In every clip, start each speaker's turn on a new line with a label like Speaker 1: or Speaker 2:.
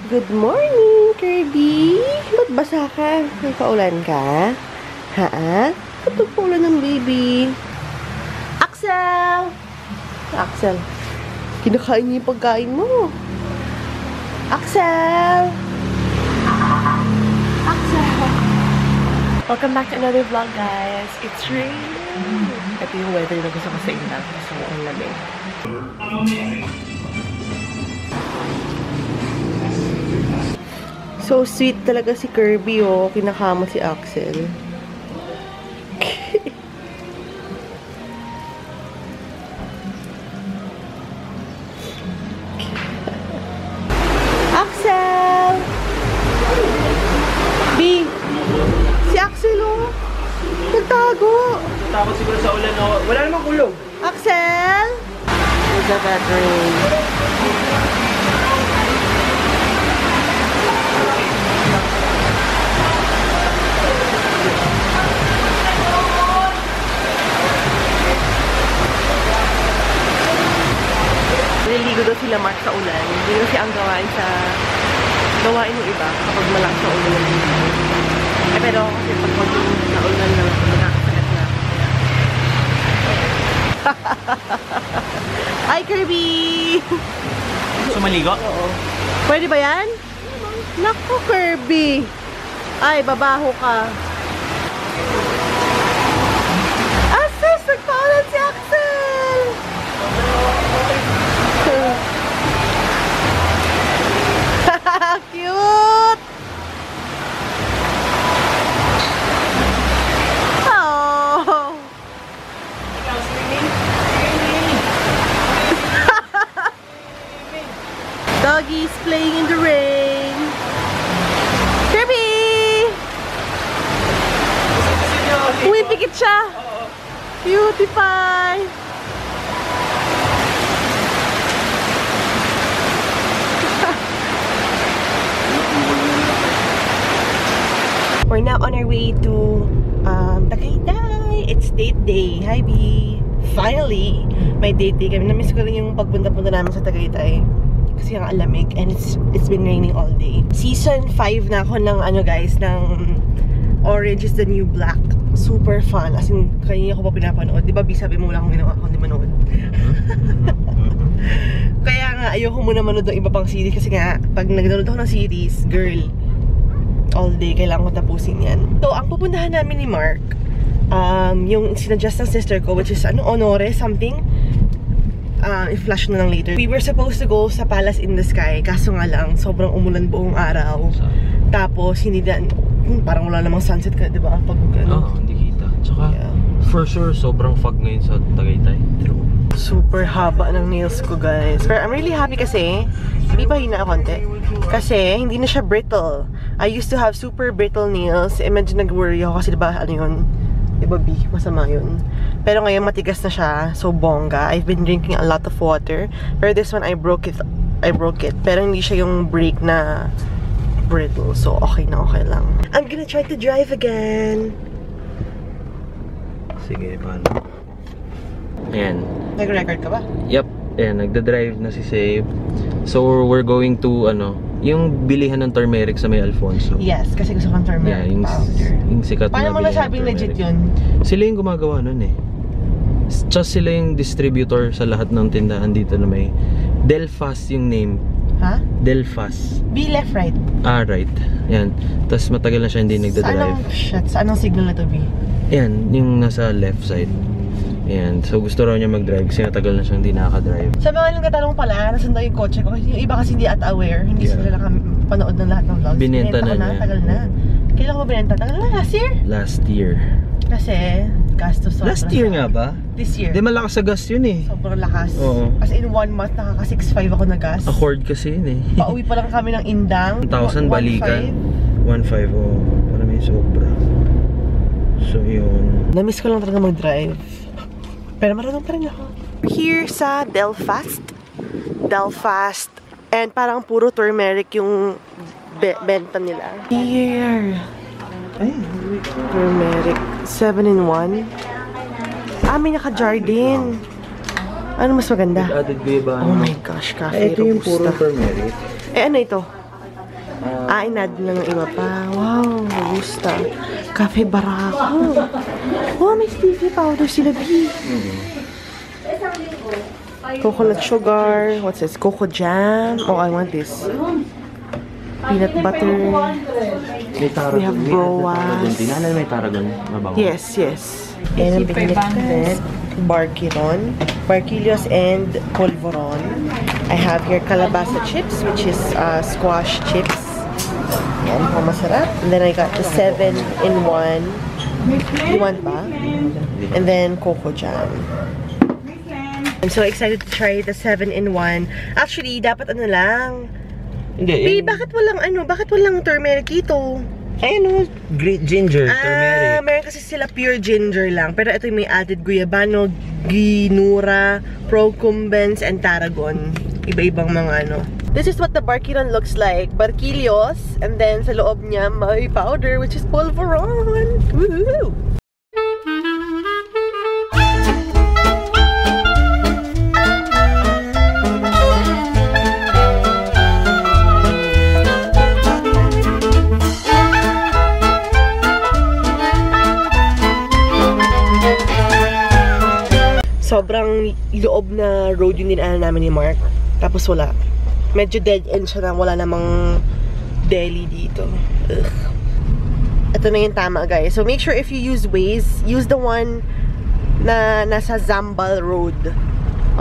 Speaker 1: Good morning, Kirby! Ba't basa ka? Nagpaulan ka? Ha? Ba't nagpaulan ng baby? Axel! Axel, kinakain niya yung pagkain mo. Axel! Axel! Welcome back to another vlog, guys. It's raining. Ito yung weather na gusto ko sa inyo. So, ang lamig. So sweet talaga si Kirby, oh. Kinakama si Axel. Axel! B! Si Axel, oh. Nagtago.
Speaker 2: Takot siguro sa ulan, oh. Wala namang kulog.
Speaker 1: Axel! There's a bad rain. Naliligo daw sila Mark sa ulan. Hindi kasi ang gawain ng iba kapag malakas sa ulan. Eh pero kasi pag mag-ulan sa ulan na nakakasagat na. Hi Kirby!
Speaker 2: Gusto maligo?
Speaker 1: Oo. Pwede ba yan? Naku Kirby! Ay, babaho ka. Sus! Nagpaulan si Axel! Cute! Oh! Doggy's playing in the rain. Kirby! Pumipikit siya. Cutie pie! We're now on our way to Tagaytay. It's date day. Hi, B. Finally, may date day kami. Namiss ko rin yung pagpunta-punta namin sa Tagaytay. Kasi ang alamig and it's been raining all day. Season 5 na ako ng guys, ng Orange is the New Black. Super fun. As in, kanina ko pa pinapanood. Di ba, B, sabi mo wala akong ginawa kundi manood. Kaya nga, ayoko muna manood ng iba pang series. Kasi nga, pag nag-download ako ng series, girl, all day, kailangan ko tapusin yan. So, ang pupuntahan namin ni Mark, yung sinadjust ng sister ko, which is, Honore, something. I-flash na lang later. We were supposed to go sa Palace in the Sky, kaso nga lang, sobrang umulan buong araw. Tapos, hindi na, parang wala namang sunset ka, di ba? Pag,
Speaker 2: hindi kita. Tsaka, for sure, sobrang fog ngayon sa Tagaytay. True. Super haba ng nails ko, guys. But I'm really happy kasi, hindi pa hina konti. Kasi, hindi na siya brittle. I used to have super brittle nails. Medyo nag-worry ako kasi diba, yun? Diba, B? Masama yun. Pero ngayon, matigas na siya. So, bongga. I've been drinking a lot of water. Pero this one, I broke it. Pero hindi siya yung break na brittle. So, okay na okay lang. I'm gonna try to drive again. Sige, paano? Ayan. Nag-record ka ba?
Speaker 3: Yep. Ayan, nagda-drive na si Save. So, we're going to, yung bilihan ng turmeric sa may Alfonso.
Speaker 1: Yes, kasi gusto kong turmeric powder.
Speaker 3: Yung sikat na bilihan.
Speaker 1: Paano mo nasabing legit yun?
Speaker 3: Sila yung gumagawa nun eh. Just sila yung distributor sa lahat ng tindahan dito na may Delfast yung name.
Speaker 1: Ha?
Speaker 3: Delfast.
Speaker 1: B, left, right?
Speaker 3: Ah, right. Yan. Tapos matagal na siya hindi nagda-drive.
Speaker 1: Sa anong signal na to, B?
Speaker 3: Yan, yung nasa left side. Ayan, so gusto raw niya mag-drive kasi natagal na siyang hindi nakaka-drive.
Speaker 1: Sa mga ilang katanong pala, nasan daw yung kotse ko? Kasi yung iba kasi hindi at aware, hindi sila nakapanood ng lahat ng vlogs.
Speaker 3: Binenta na niya.
Speaker 1: Tagal na. Kailan ko ba binenta? Tagal na, last year?
Speaker 3: Last year.
Speaker 1: Kasi, gastos
Speaker 3: Last year nga ba?
Speaker 1: This year.
Speaker 3: Hindi, malakas sa gas yun eh.
Speaker 1: Sobrang lakas.
Speaker 3: Oo.
Speaker 1: As in 1 month, nakaka 6.5 ako na gas.
Speaker 3: Accord kasi yun eh.
Speaker 1: Pauwi pa lang kami ng Indang.
Speaker 3: 1,000 balikan. 1,500, oh. Para may sobra. So yun.
Speaker 1: Namiss ko lang talaga mag-drive. Pero marunong pa rin ako. Here sa Delfast. And parang puro turmeric yung benta nila. Here. Ay, turmeric. 7-in-1. May naka-jar din. Ano mas maganda?
Speaker 3: Added ba ba?
Speaker 1: Oh my gosh, cafe
Speaker 3: Ito yung
Speaker 1: robusta.
Speaker 3: puro turmeric.
Speaker 1: Ano ito? Inad lang ng iba pa. Wow, gusta. Cafe Barako. Wow, may stevia powder sila, B. Coconut sugar. What's this? Coco jam. Oh, I want this. Peanut butter. We have broas.
Speaker 3: May Tarragon.
Speaker 1: Yes, yes. And ang pinili Barkiron, Barquillos, and Polvoron. I have here calabasa chips, which is squash chips. Yan, masarap. And then I got the 7-in-1. You want ba? And then coco jam. I'm so excited to try the 7-in-1. Actually, dapat ano lang.
Speaker 3: Hindi.
Speaker 1: Bakit walang turmeric ito?
Speaker 3: Ayun, great ginger, turmeric.
Speaker 1: Meron kasi sila pure ginger lang. Pero ito yung may added guyabano, ginura, procumbens, and tarragon. Iba-ibang mga ano. This is what the Barquiron looks like. Barquillos, and then sa loob niya may powder, which is Polvoron. Woohoo! Sobrang loob na road yung dinaanan namin ni Mark. Tapos wala. Medyo dead end siya na wala namang deli dito. Ugh. Ito na yung tama, guys. So make sure if you use Waze, use the one na nasa Zambal Road.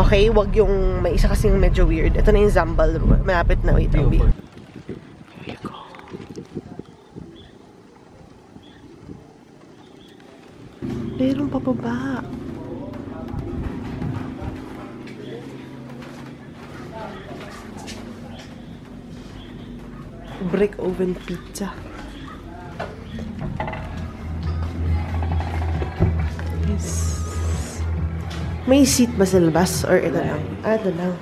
Speaker 1: Okay? Wag yung may isa kasing medyo weird. Ito na yung Zambal Road. Malapit na. Wait, Toby. Here you go. Meron pa ba? Brick oven pizza. Yes. May seat ba sa labas? Or ito lang? Ito lang.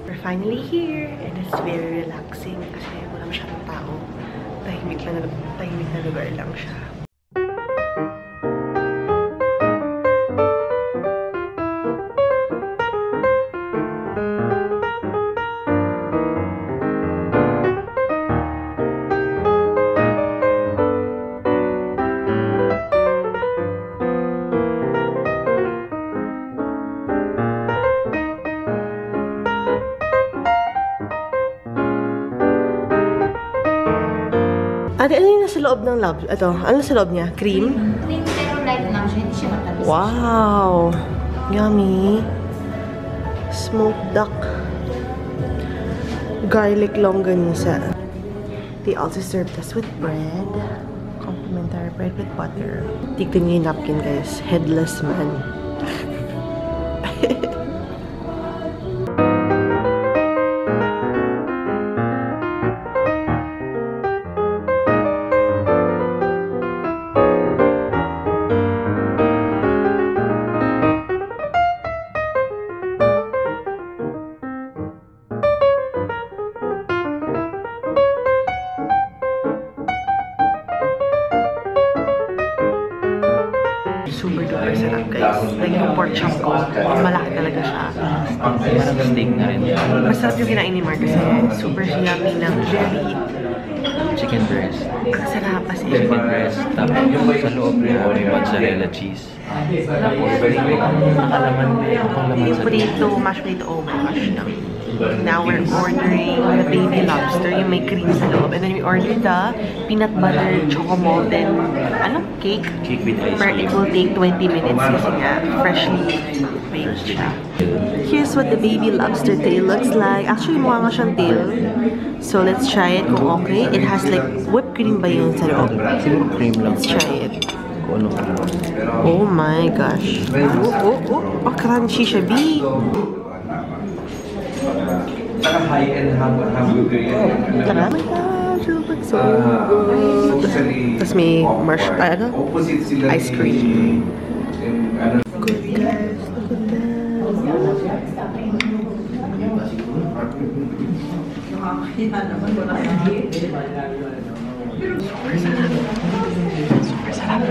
Speaker 1: We're finally here. And it's very relaxing kasi wala masyadong tao. Tahimik na lugar lang siya. Ate, ano yung nasa loob ng lab? Ito, ano sa loob niya? Cream?
Speaker 4: Cream, pero light lang siya. Hindi siya matamis.
Speaker 1: Wow! Yummy! Smoked duck. Garlic longganisa. They also served us with bread. Complimentary bread with butter. Tignan niyo yung napkin, guys. Headless man. Super duper sarap, guys. Like yung pork chop ko, malaki talaga siya.
Speaker 3: Parang steak na rin.
Speaker 1: Masarap yung kinain ni Mark kasi super yummy ng jelly.
Speaker 3: Chicken breast.
Speaker 1: Ang sarap kasi.
Speaker 3: Chicken breast. Tapos sa loob niya may mozzarella cheese. Tapos ang nakalaman
Speaker 1: Yung burrito, mashed potato, oh my gosh. Now we're ordering the baby lobster, yung may cream sa loob. And then we ordered the peanut butter choco molten, cake?
Speaker 3: Cake with ice
Speaker 1: But
Speaker 3: cream.
Speaker 1: it will take 20 minutes kasi nga, freshly baked siya. Here's what the baby lobster tail looks like. Actually, mukha nga siyang tail. So let's try it kung okay. It has like whipped cream ba yun sa loob?
Speaker 3: Siguro cream lang.
Speaker 1: Let's try it.
Speaker 3: Kung ano.
Speaker 1: Oh my gosh. Oh, crunchy siya, B.
Speaker 5: High-end hamburger yan.
Speaker 1: Oh my gosh, it looks so good. Tapos may
Speaker 5: Opposite sila
Speaker 1: ice cream.
Speaker 5: Ano?
Speaker 1: Good guys, look at that. Super sarap.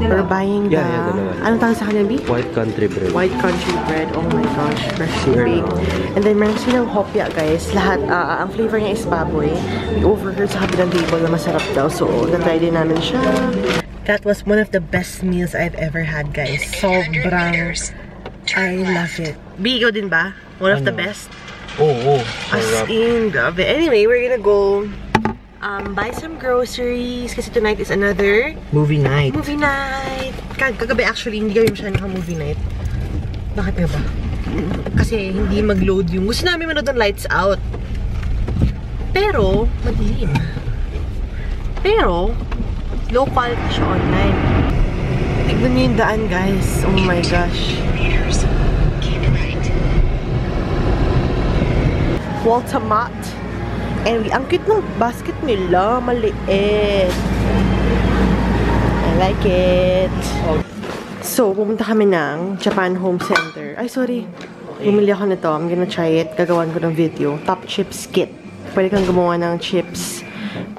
Speaker 1: We're buying the...
Speaker 3: Yeah, dalawa.
Speaker 1: Anong tawag sa kanya, B?
Speaker 3: White country bread.
Speaker 1: White country bread. Oh my gosh, fresh big. And then meron silang hopya, guys. Lahat, ang flavor niya is baboy. We overheard sa kabilang table na masarap daw. So, na-try din namin siya. That was one of the best meals I've ever had, guys. Sobrang... I love it. B, ikaw din ba? One of the best?
Speaker 3: Oo.
Speaker 1: As in, grabe. Anyway, we're gonna go buy some groceries kasi tonight is another
Speaker 2: Movie night.
Speaker 1: movie night. Kagabi actually, hindi kami masyadong naka-movie night. Bakit nga ba? Kasi hindi mag-load yung... Gusto namin manood ng Lights Out. Pero, madilim. Pero, low quality siya online. Tignan niyo yung daan, guys. Oh my gosh. Waltamat. And ang cute ng basket nila. Maliit. I like it. So, pumunta kami ng Japan Home Center. Ay, sorry. Bumili ako nito. I'm gonna try it. Gagawan ko ng video. Top chips kit. Pwede kang gumawa ng chips.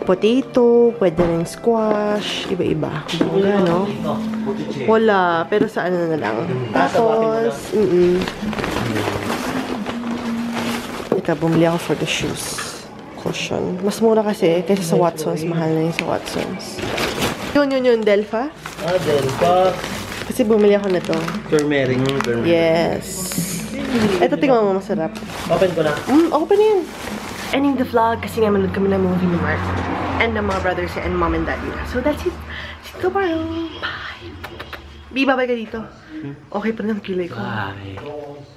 Speaker 1: Potato, pwede rin squash, iba-iba. Bongga, no? Wala. Pero sa ano na lang. Tapos, Ika, bumili ako for the shoes. Cushion. Mas mura kasi, kaysa sa Watsons. Mahal na yung sa Watsons. Yun, Delpha.
Speaker 2: Delpha.
Speaker 1: Kasi bumili ako nito.
Speaker 2: Turmeric.
Speaker 1: Yes. Ito, tingnan mo, masarap.
Speaker 2: Open ko na.
Speaker 1: Open na yun. Ending the vlog kasi nga manood kami ng movie ni Mark. And ng mga brothers and mom and dad nila. So that's it. See you tomorrow. Bye. Babay ka dito. Okay pa rin ang kilay ko.
Speaker 2: Bye.